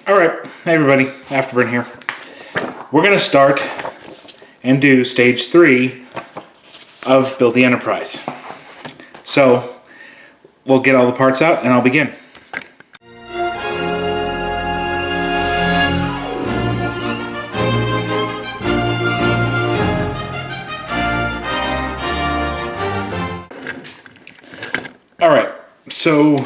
Alright, hey everybody, Afterburn here. We're going to start and do stage 3 of Build the Enterprise. So, we'll get all the parts out and I'll begin. Alright, so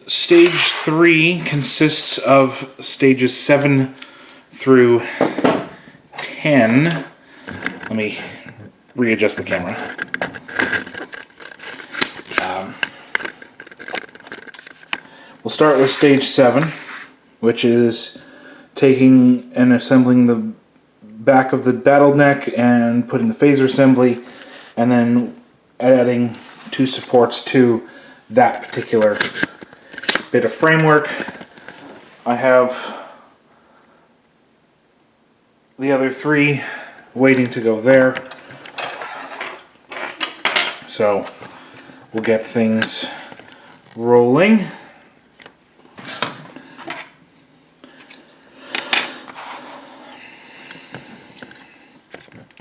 stage 3 consists of stages 7 through 10. Let me readjust the camera. We'll start with stage 7, which is taking and assembling the back of the battle neck and putting the phaser assembly, and then adding 2 supports to that particular bit of framework. I have the other 3 waiting to go there. So we'll get things rolling.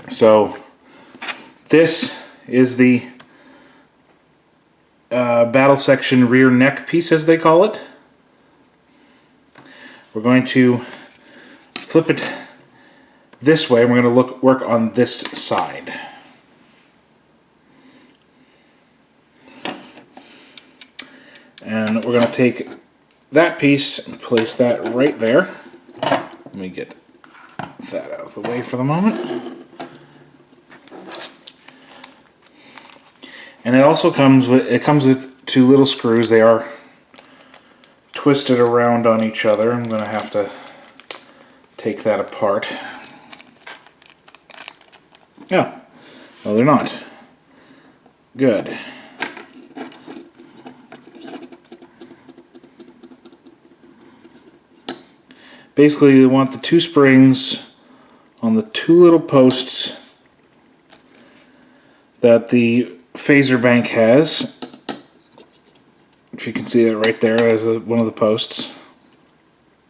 So this is the battle section rear neck piece, as they call it. We're going to flip it this way. We're going to work on this side. And we're going to take that piece and place that right there. Let me get that out of the way for the moment. And it also comes with 2 little screws. They are twisted around on each other. I'm going to have to take that apart. Oh, no, they're not. Good. Basically, you want the 2 springs on the 2 little posts that the phaser bank has. If you can see that right there as one of the posts.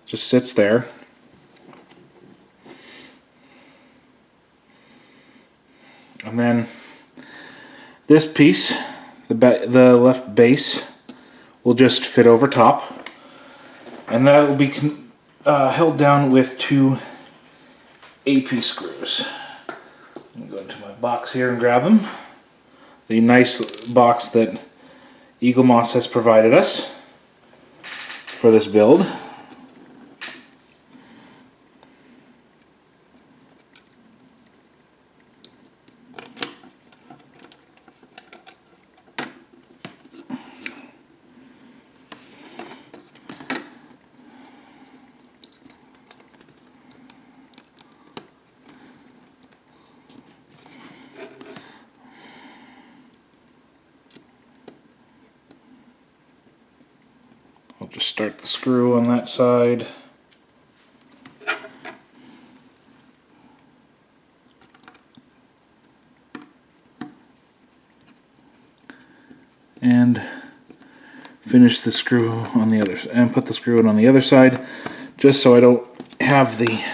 Just sits there. And then this piece, the left base, will just fit over top. And that will be held down with 2 AP screws. Let me go into my box here and grab them. The nice box that Eaglemoss has provided us for this build. I'll just start the screw on that side. And finish the screw on the other, and put the screw in on the other side, just so I don't have the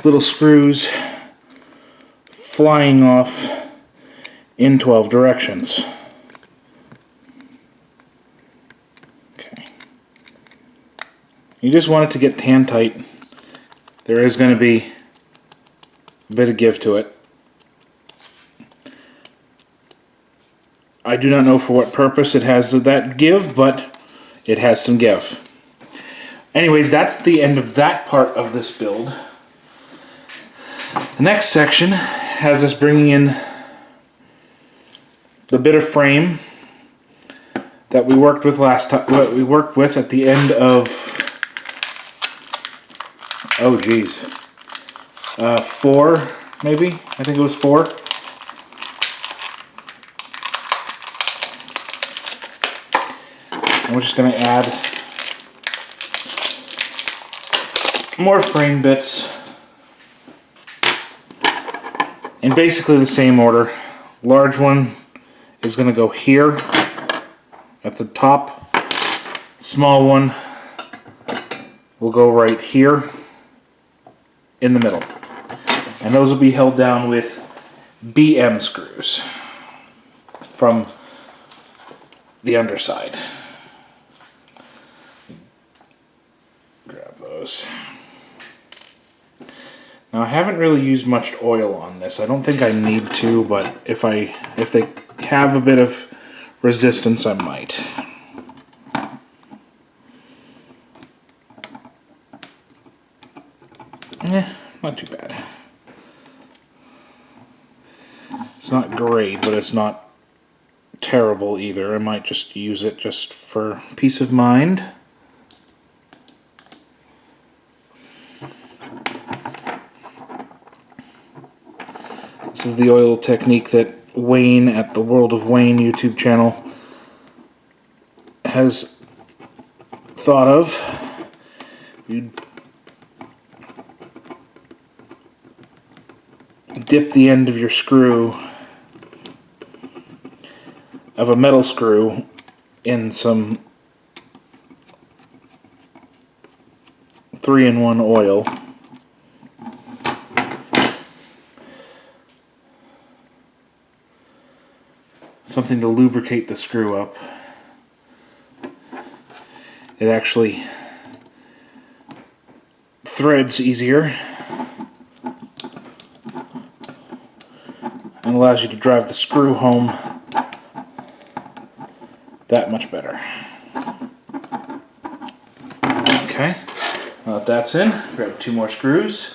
little screws flying off in 12 directions. You just want it to get tan tight. There is going to be a bit of give to it. I do not know for what purpose it has that give, but it has some give. Anyways, that's the end of that part of this build. The next section has us bringing in the bit of frame that we worked with last time. What we worked with at the end of, oh geez, 4 maybe? I think it was 4. And we're just going to add more frame bits in basically the same order. Large one is going to go here at the top. Small one will go right here in the middle. And those will be held down with BM screws from the underside. Grab those. Now I haven't really used much oil on this. I don't think I need to, but if they have a bit of resistance, I might. Not too bad. It's not great, but it's not terrible either. I might just use it just for peace of mind. This is the oil technique that Wayne at the World of Wayne YouTube channel has thought of. You dip the end of your screw, of a metal screw, in some 3-in-1 oil. Something to lubricate the screw up. It actually threads easier and allows you to drive the screw home that much better. Okay, now that that's in, grab 2 more screws.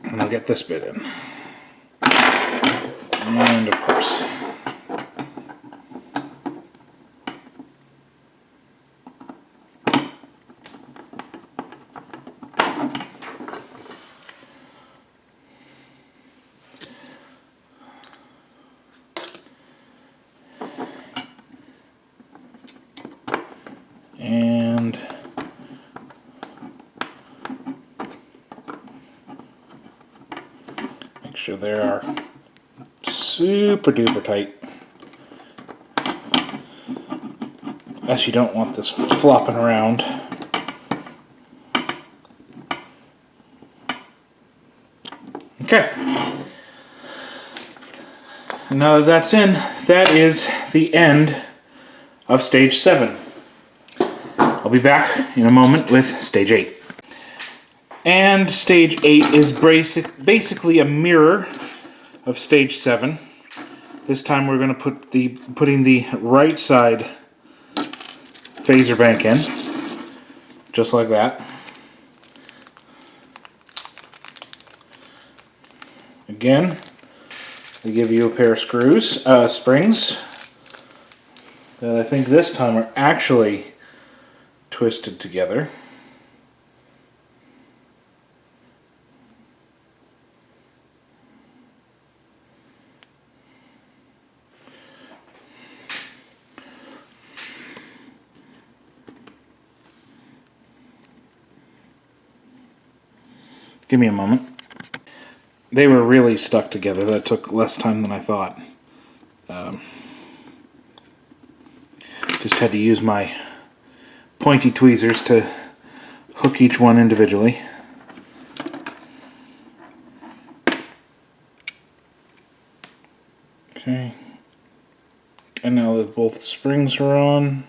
And I'll get this bit in. And of course. And make sure they are super duper tight, as you don't want this flopping around. Okay, and now that that's in, that is the end of stage 7. I'll be back in a moment with stage 8. And stage 8 is basically a mirror of stage 7. This time we're going to putting the right side phaser bank in, just like that. Again, they give you a pair of springs that I think this time are actually twisted together. Give me a moment. They were really stuck together. That took less time than I thought. Just had to use my pointy tweezers to hook each one individually. Okay. And now that both springs are on,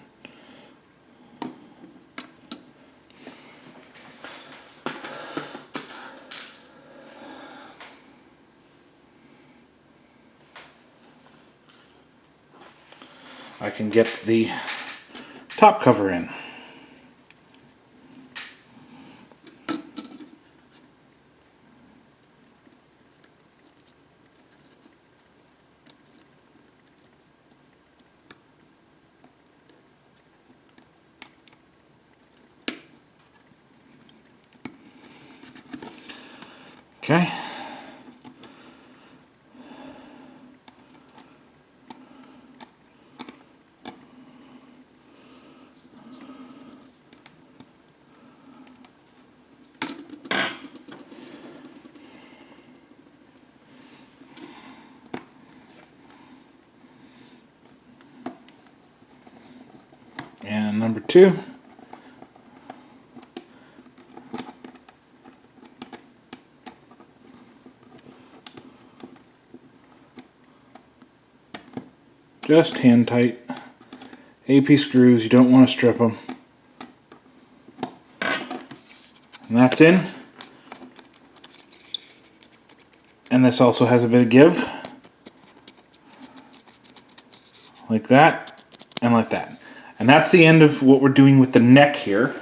I can get the top cover in. Okay. And number 2. Just hand tight. AP screws, you don't want to strip them. And that's in. And this also has a bit of give. Like that, and like that. And that's the end of what we're doing with the neck here.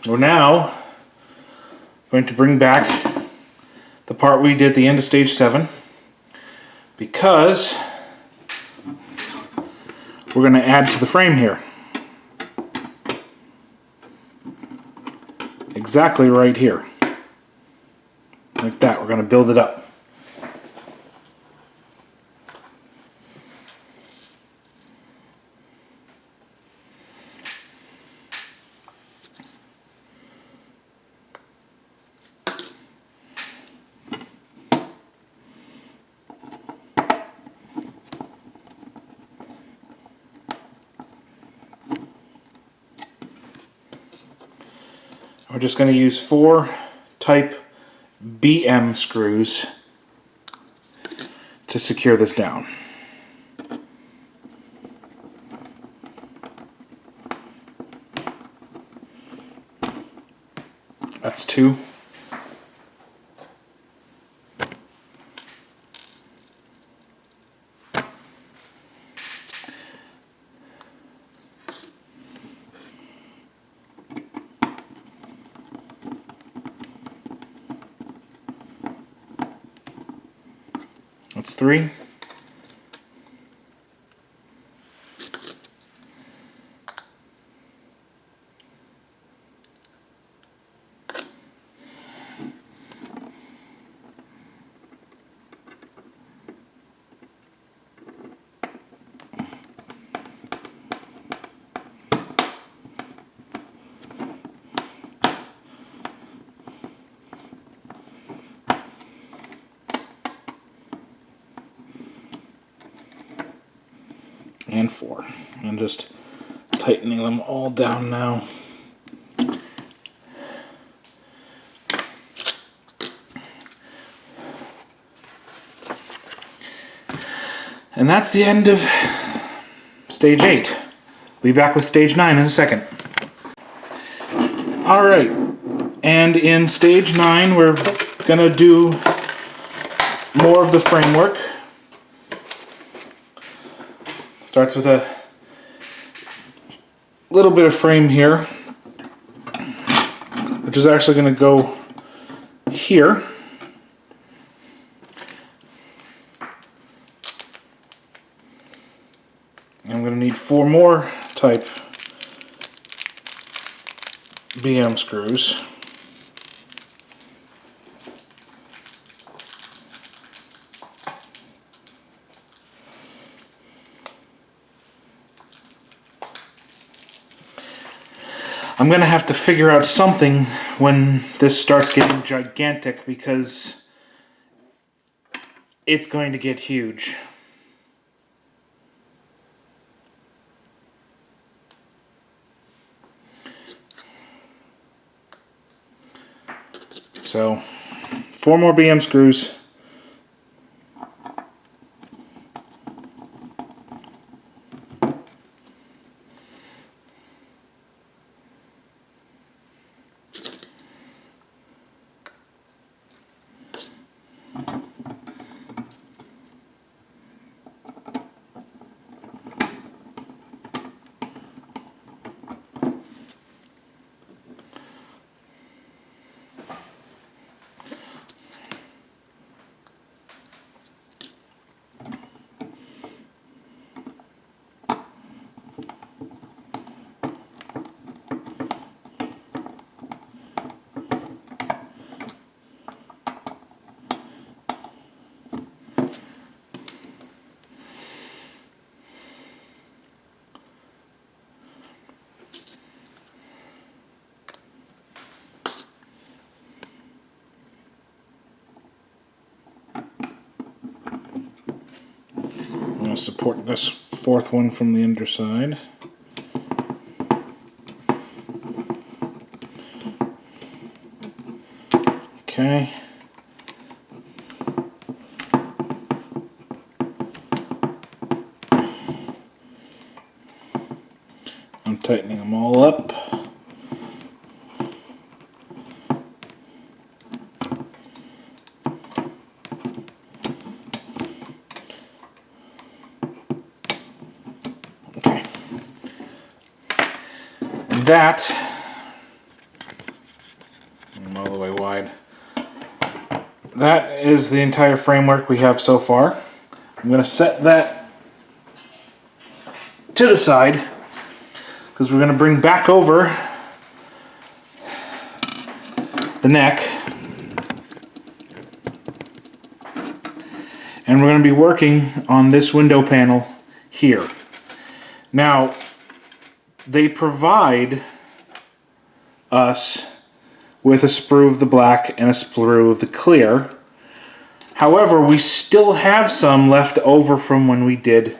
We're now going to bring back the part we did at the end of stage 7, because we're going to add to the frame here. Exactly right here. Like that, we're going to build it up. We're just going to use 4 type BM screws to secure this down. That's 2. That's 3. And 4. I'm just tightening them all down now. And that's the end of stage 8. We'll be back with stage 9 in a second. Alright, and in stage 9 we're gonna do more of the framework. Starts with a little bit of frame here, which is actually going to go here. I'm going to need 4 more type BM screws. I'm going to have to figure out something when this starts getting gigantic, because it's going to get huge. So, 4 more BM screws. to support this fourth one from the underside. Okay. I'm tightening them all up. Okay. And that, I'm all the way wide. That is the entire framework we have so far. I'm going to set that to the side because we're going to bring back over the neck and we're going to be working on this window panel here. Now, they provide us with a sprue of the black and a sprue of the clear. However, we still have some left over from when we did,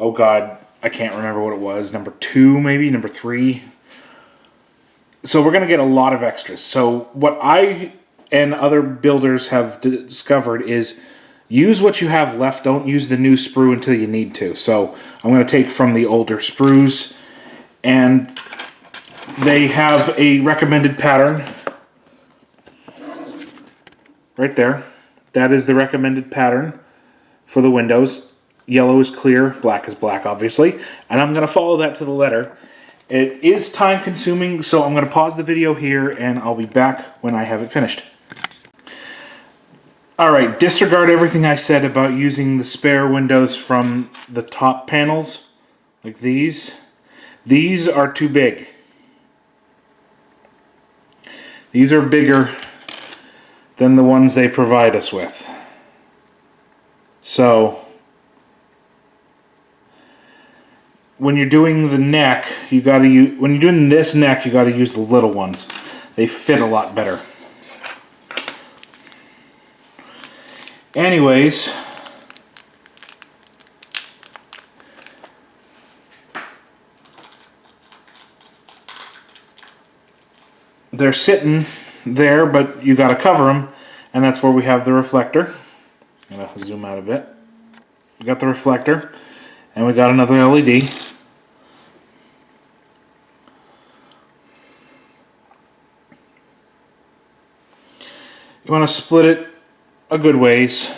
oh god, I can't remember what it was, number 2 maybe, number 3. So we're going to get a lot of extras. So what I and other builders have discovered is use what you have left, don't use the new sprue until you need to. So I'm going to take from the older sprues, and they have a recommended pattern right there. That is the recommended pattern for the windows. Yellow is clear, black is black, obviously. And I'm going to follow that to the letter. It is time consuming, so I'm going to pause the video here and I'll be back when I have it finished. Alright, disregard everything I said about using the spare windows from the top panels, like these. These are too big. These are bigger than the ones they provide us with. So, when you're doing the neck, you gotta use, when you're doing this neck, you gotta use the little ones. They fit a lot better. Anyways, they're sitting there, but you gotta cover them, and that's where we have the reflector. I'm gonna zoom out a bit. We got the reflector, and we got another LED. You want to split it a good ways.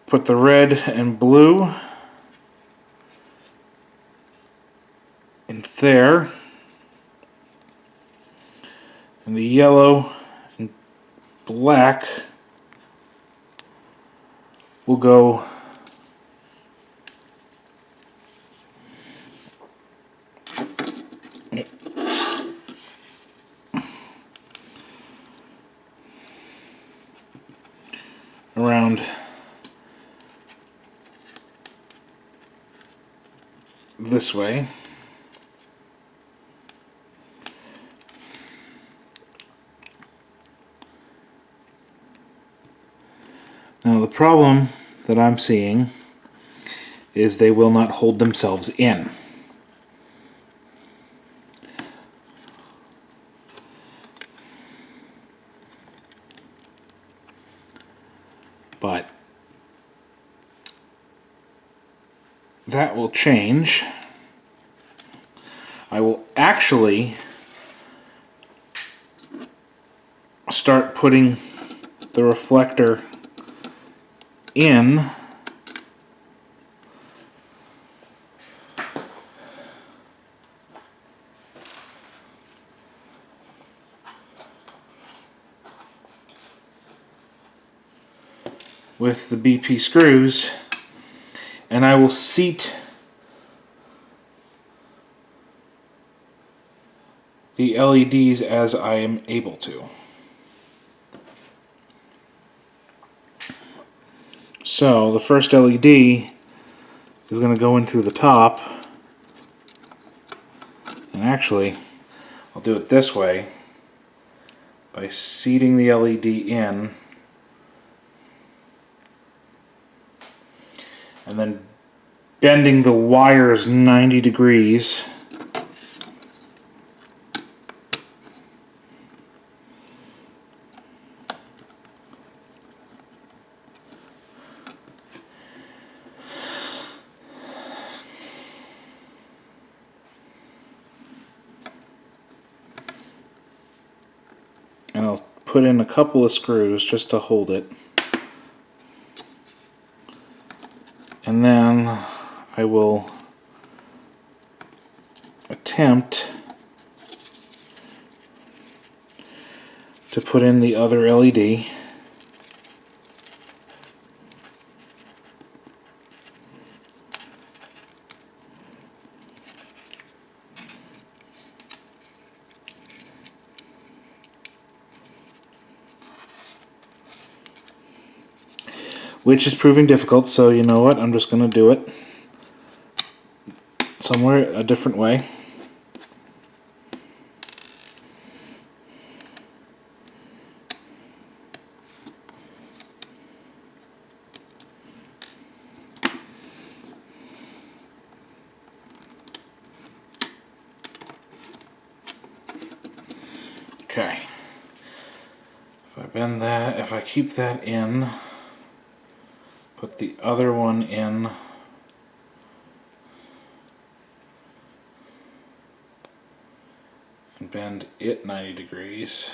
Put the red and blue in there, and the yellow and black will go around this way. Now the problem that I'm seeing is they will not hold themselves in. But that will change. I will actually start putting the reflector in with the BP screws, and I will seat the LEDs as I am able to. So the first LED is going to go in through the top, and actually I'll do it this way by seating the LED in and then bending the wires 90 degrees. And I'll put in a couple of screws just to hold it. And then I will attempt to put in the other LED. Which is proving difficult, so you know what, I'm just going to do it somewhere a different way. Okay. If I bend that, if I keep that in, put the other one in, and bend it 90 degrees.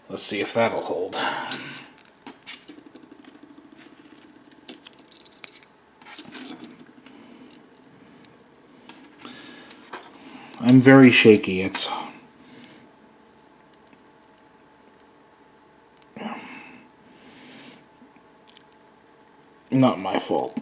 Let's see if that'll hold. I'm very shaky. It's not my fault.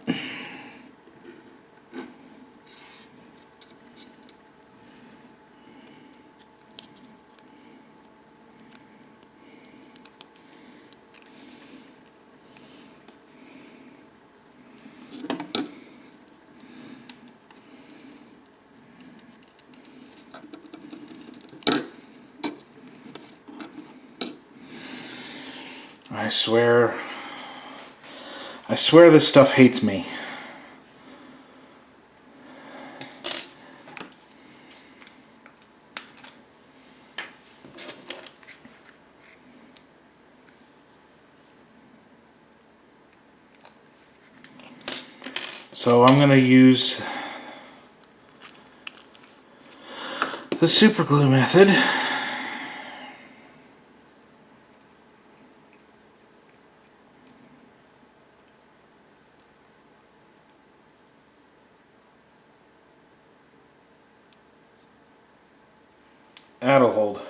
I swear this stuff hates me. So I'm going to use the super glue method. That'll hold.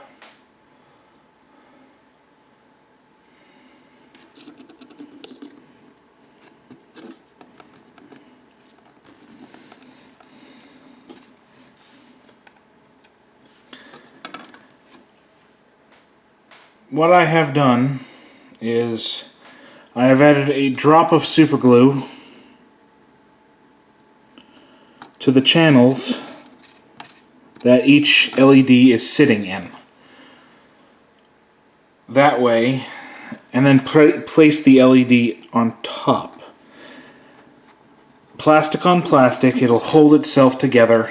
What I have done is I have added a drop of super glue to the channels that each LED is sitting in. That way, and then place the LED on top. Plastic on plastic, it'll hold itself together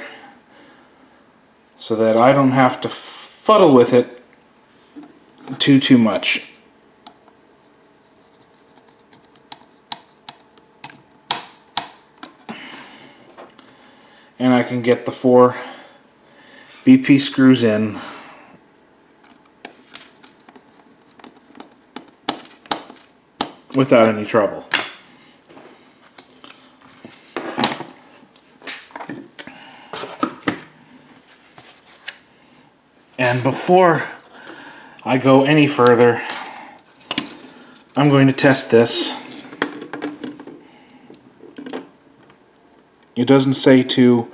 so that I don't have to fuddle with it too much. And I can get the 4 BP screws in without any trouble. And before I go any further, I'm going to test this. It doesn't say to,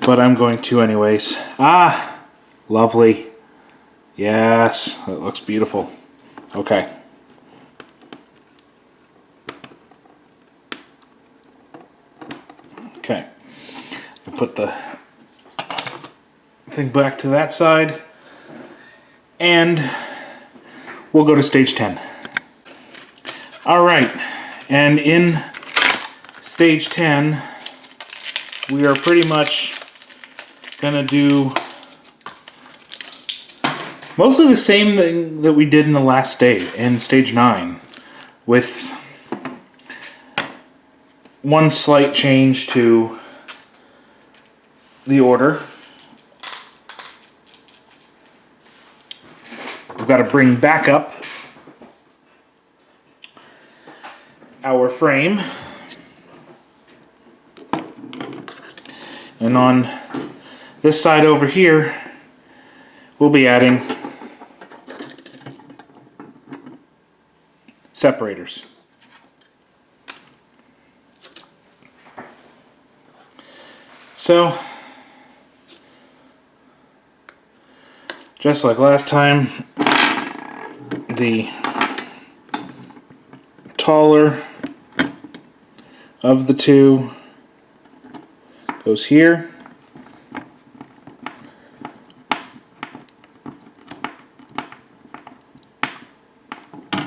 but I'm going to anyways. Ah, lovely. Yes, that looks beautiful. Okay. Okay. thing back to that side, and we'll go to stage 10. All right, and in stage 10, we are pretty much gonna do mostly the same thing that we did in the last stage, in stage 9, with one slight change to the order. We've got to bring back up our frame, and on this side over here we'll be adding separators. So just like last time, the taller of the two goes here.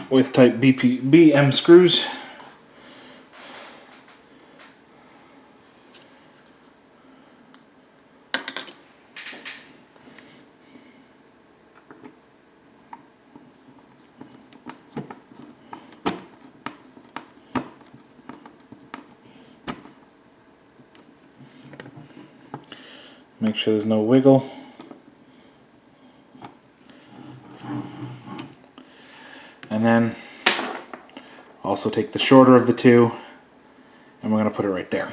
With type BM screws. Make sure there's no wiggle. And then also take the shorter of the two, and we're going to put it right there.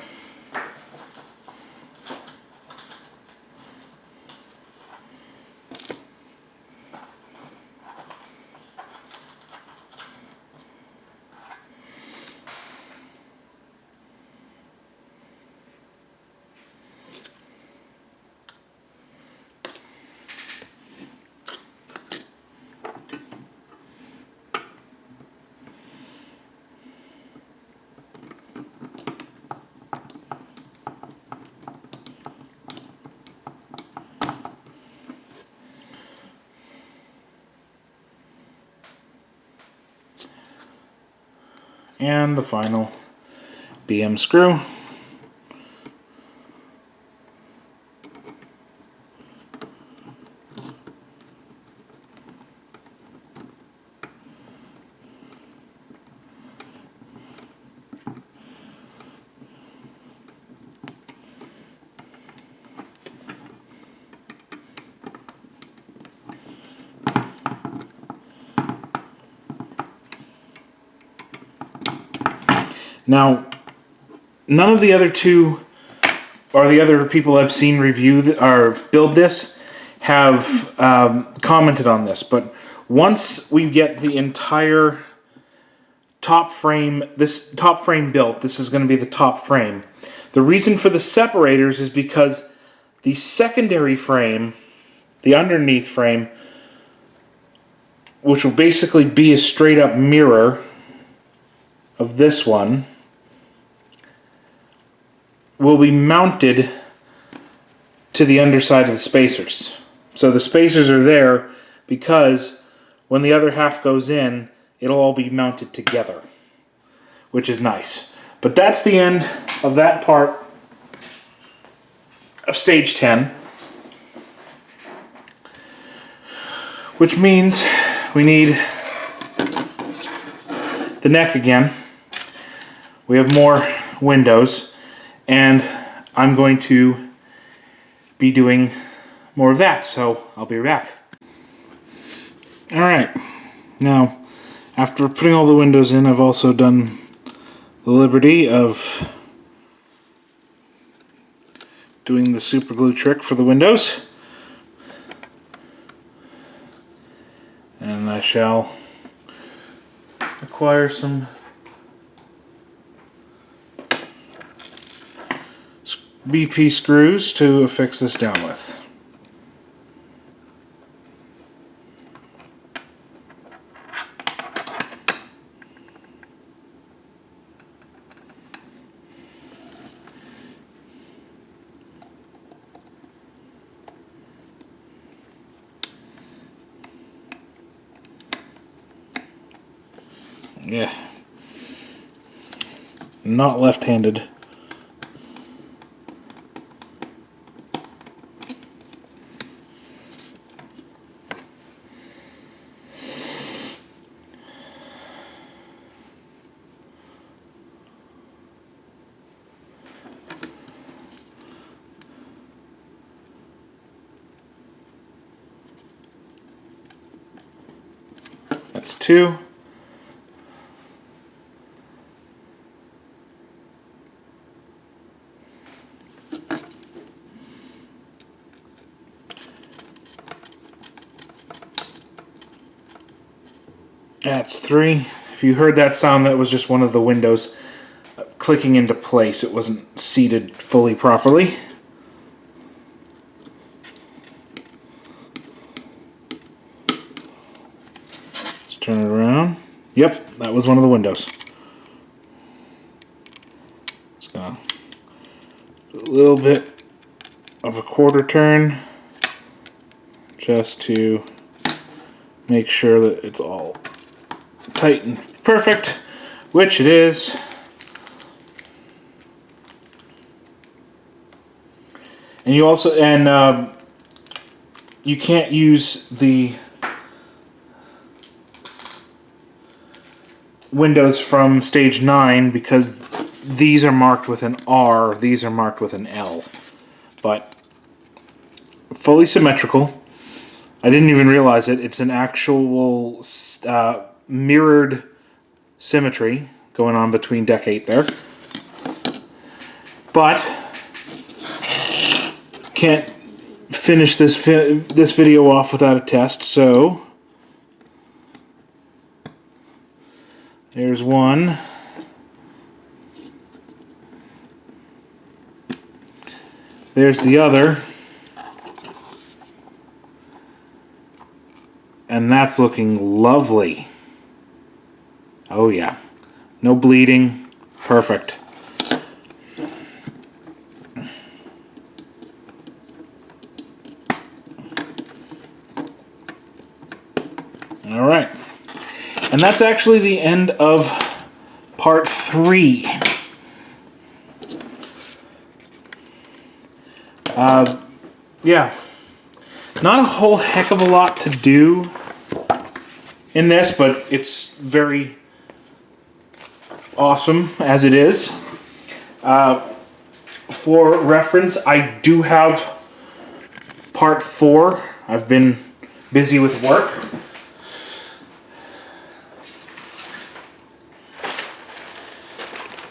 And the final BM screw. Now, none of the other two, or the other people I've seen review or build this, have commented on this. But once we get the entire top frame, this top frame built, this is going to be the top frame. The reason for the separators is because the secondary frame, the underneath frame, which will basically be a straight up mirror of this one, will be mounted to the underside of the spacers. So the spacers are there because when the other half goes in, it'll all be mounted together, which is nice. But that's the end of that part of stage 10, which means we need the neck again. We have more windows, and I'm going to be doing more of that, so I'll be right back. Alright, now after putting all the windows in, I've also done the liberty of doing the super glue trick for the windows. And I shall acquire some BP screws to affix this down with. Yeah. Not left-handed. That's 2. That's 3. If you heard that sound, that was just one of the windows clicking into place. It wasn't seated fully properly. Let's turn it around. Yep, that was one of the windows. Just gonna do a little bit of a quarter turn just to make sure that it's all tight and perfect, which it is. And you also, you can't use the windows from stage 9 because these are marked with an R, these are marked with an L. But fully symmetrical. I didn't even realize it. It's an actual mirrored symmetry going on between deck 8 there. But can't finish this video off without a test, so there's one. There's the other. And that's looking lovely. Oh yeah. No bleeding. Perfect. Alright. And that's actually the end of part 3. Yeah. Not a whole heck of a lot to do in this, but it's very awesome as it is. For reference, I do have part 4. I've been busy with work.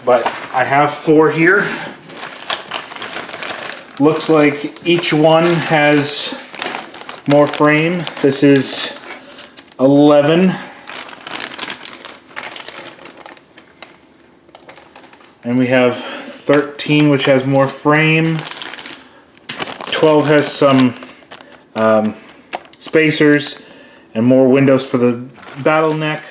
But I have 4 here. Looks like each one has more frame. This is 11. And we have 13, which has more frame. 12 has some spacers and more windows for the battle neck.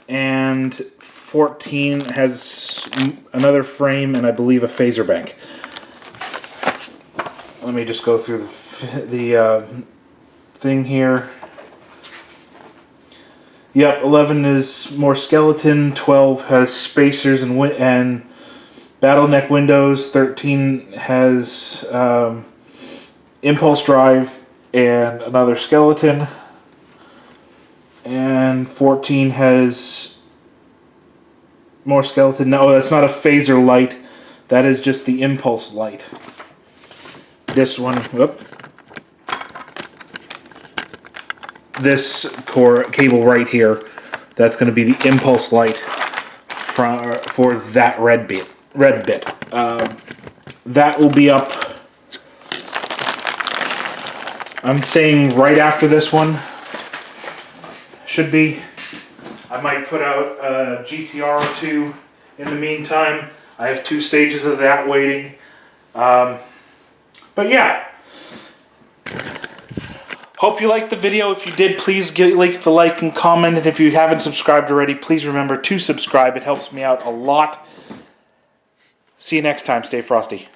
And 14 has another frame and I believe a phaser bank. Let me just go through the thing here. Yep, 11 is more skeleton, 12 has spacers and battle neck windows, 13 has impulse drive and another skeleton, and 14 has more skeleton. No, that's not a phaser light, that is just the impulse light. This one, whoop. This core cable right here, that's going to be the impulse light for that red bit. That will be up, I'm saying right after this one. Should be. I might put out a GTR or 2 in the meantime. I have 2 stages of that waiting. But yeah. Hope you liked the video. If you did, please leave a like and comment. And if you haven't subscribed already, please remember to subscribe. It helps me out a lot. See you next time. Stay frosty.